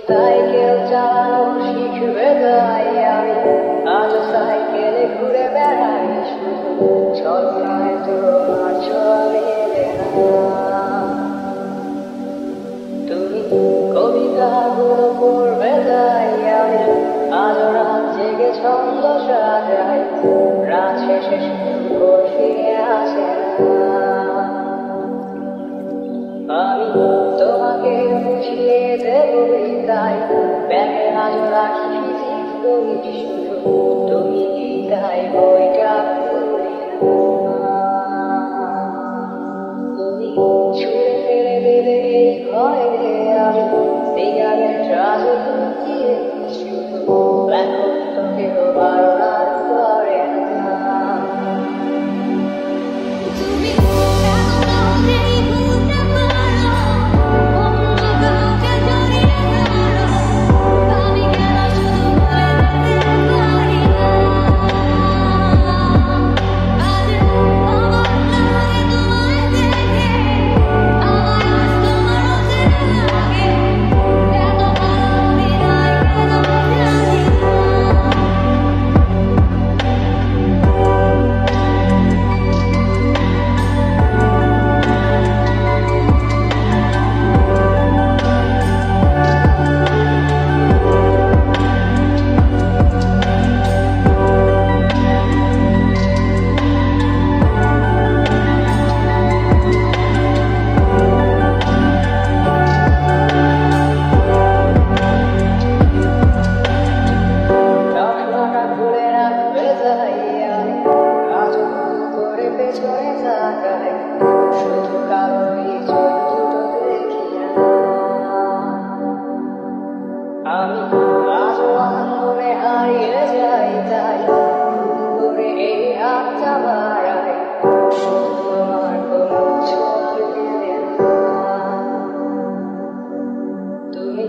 Cycle চালানো শিখবে তাই আমি আজ সাইকেলে ঘুরে বেড়াই শুধু ছলনায় তোমার ছবি মেলে না। তুমি কবিতাগুলো পড়বে তাই আমি আজ রাত জেগে ছন্দ সাজাই, রাত শেষে শুধু ফিরে আসে না। আমি তোমাকে বুঝিয়ে দেবো তাই ব্যাগে আজ রাখি ফিজিক্স বই, শুধু তুমি তাই বইটা পড়ি না। তুমি ছুঁড়ে ফেলে দেবে এই ঘরে আমি সিগারেট রাজু দিয়ে, শুধু এখন তোকেও বারবার করে না। শুধু কালোই চোখ দুটো দেখি না। আমি আজও আঙ্গুলে হারিয়ে যাই তাই করে এই হাতটা বাড়াই, শুধু তোমার কোনো ছোঁয়া পেলে না। তুমি